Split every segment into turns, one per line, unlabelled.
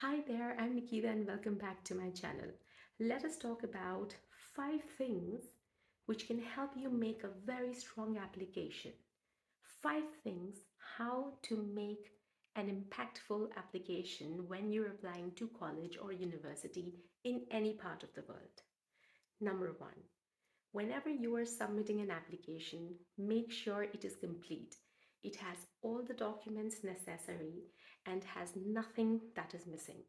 Hi there, I'm Nikita and welcome back to my channel. Let us talk about 5 things which can help you make a very strong application. 5 things how to make an impactful application when you're applying to college or university in any part of the world. Number 1, whenever you are submitting an application, make sure it is complete. It has all the documents necessary and has nothing that is missing.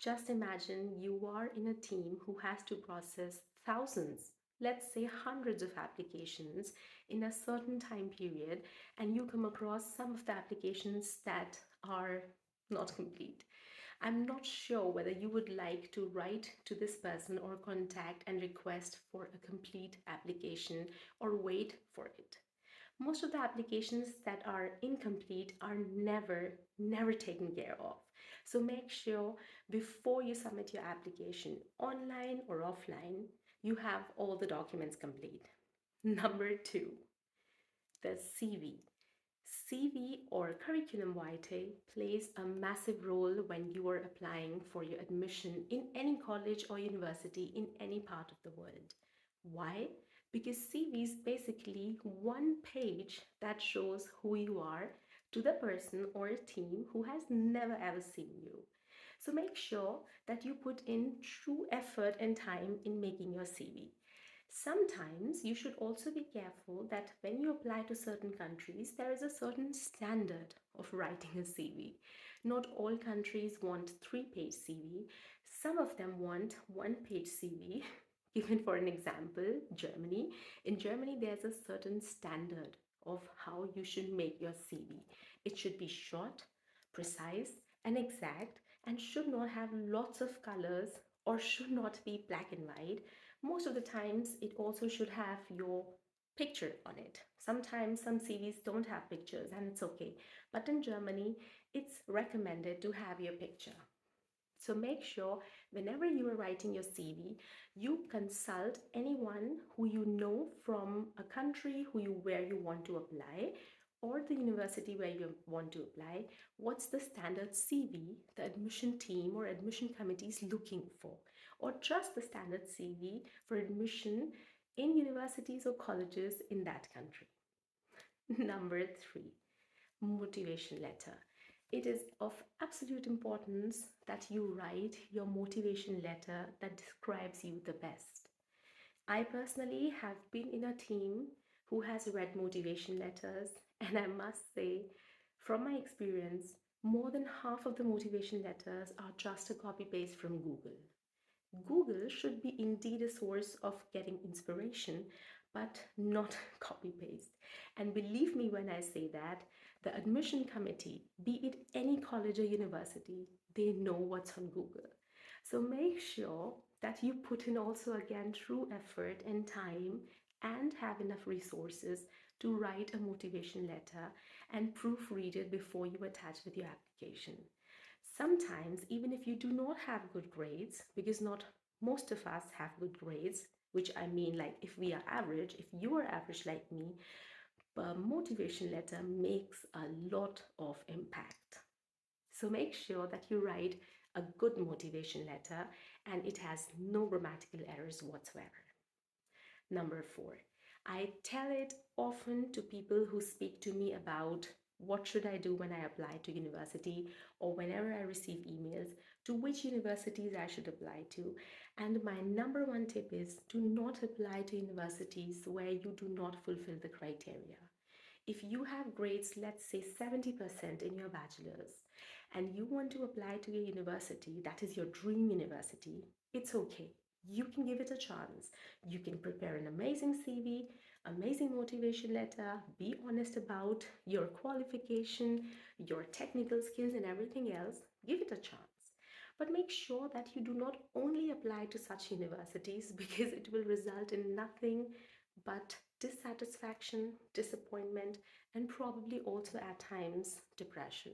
Just imagine you are in a team who has to process thousands, let's say hundreds of applications in a certain time period, and you come across some of the applications that are not complete. I'm not sure whether you would like to write to this person or contact and request for a complete application or wait for it. Most of the applications that are incomplete are never taken care of. So make sure before you submit your application, online or offline, you have all the documents complete. Number 2, the CV. CV or curriculum vitae plays a massive role when you are applying for your admission in any college or university in any part of the world. Why? Because CV is basically one page that shows who you are to the person or a team who has never ever seen you. So make sure that you put in true effort and time in making your CV. Sometimes you should also be careful that when you apply to certain countries, there is a certain standard of writing a CV. Not all countries want 3-page CV, some of them want 1-page CV. Given for an example, Germany. In Germany, there's a certain standard of how you should make your CV. It should be short, precise, and exact, and should not have lots of colors or should not be black and white. Most of the times, it also should have your picture on it. Sometimes some CVs don't have pictures and it's okay. But in Germany, it's recommended to have your picture. So make sure whenever you are writing your CV, you consult anyone who you know from a country where you want to apply or the university where you want to apply. What's the standard CV the admission team or admission committee is looking for, or just the standard CV for admission in universities or colleges in that country. Number 3, motivation letter. It is of absolute importance that you write your motivation letter that describes you the best. I personally have been in a team who has read motivation letters, and I must say, from my experience, more than half of the motivation letters are just a copy paste from Google. Google should be indeed a source of getting inspiration, but not copy paste. And believe me when I say that, the admission committee, be it any college or university, they know what's on Google. So make sure that you put in also again true effort and time and have enough resources to write a motivation letter and proofread it before you attach with your application. Sometimes, even if you do not have good grades, because not most of us have good grades, which I mean, like if we are average, if you are average like me, a motivation letter makes a lot of impact. So make sure that you write a good motivation letter and it has no grammatical errors whatsoever. Number 4, I tell it often to people who speak to me about what should I do when I apply to university or whenever I receive emails to which universities I should apply to. And my number one tip is do not apply to universities where you do not fulfill the criteria. If you have grades, let's say 70% in your bachelor's, and you want to apply to a university that is your dream university, it's okay. You can give it a chance. You can prepare an amazing CV, amazing motivation letter, be honest about your qualification, your technical skills, and everything else. Give it a chance. But make sure that you do not only apply to such universities because it will result in nothing but dissatisfaction, disappointment, and probably also at times depression.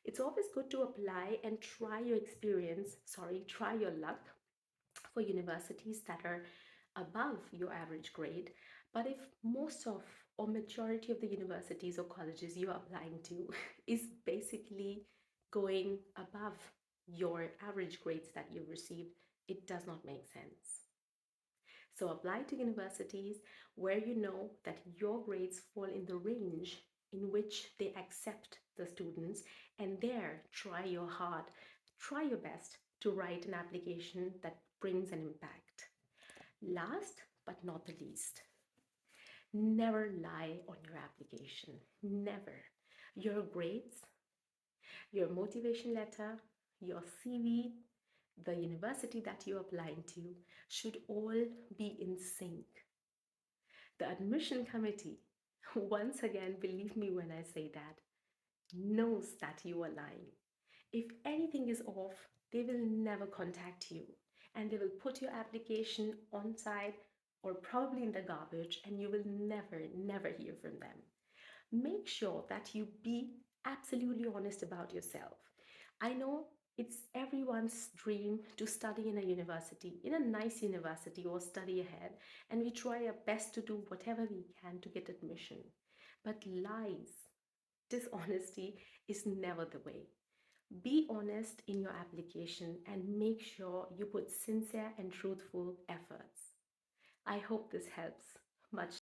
It's always good to apply and try your luck for universities that are above your average grade. But if most of or majority of the universities or colleges you're applying to is basically going above your average grades that you've received, it does not make sense. So apply to universities where you know that your grades fall in the range in which they accept the students, and there try your hard, try your best to write an application that brings an impact. Last but not the least, never lie on your application. Never. Your grades, your motivation letter, your CV, the university that you're applying to should all be in sync. The admission committee, once again, believe me when I say that, knows that you are lying. If anything is off, they will never contact you and they will put your application on side or probably in the garbage, and you will never hear from them. Make sure that you be absolutely honest about yourself. I know it's everyone's dream to study in a university, in a nice university, or study ahead, and we try our best to do whatever we can to get admission. But lies, dishonesty is never the way. Be honest in your application and make sure you put sincere and truthful efforts. I hope this helps. Much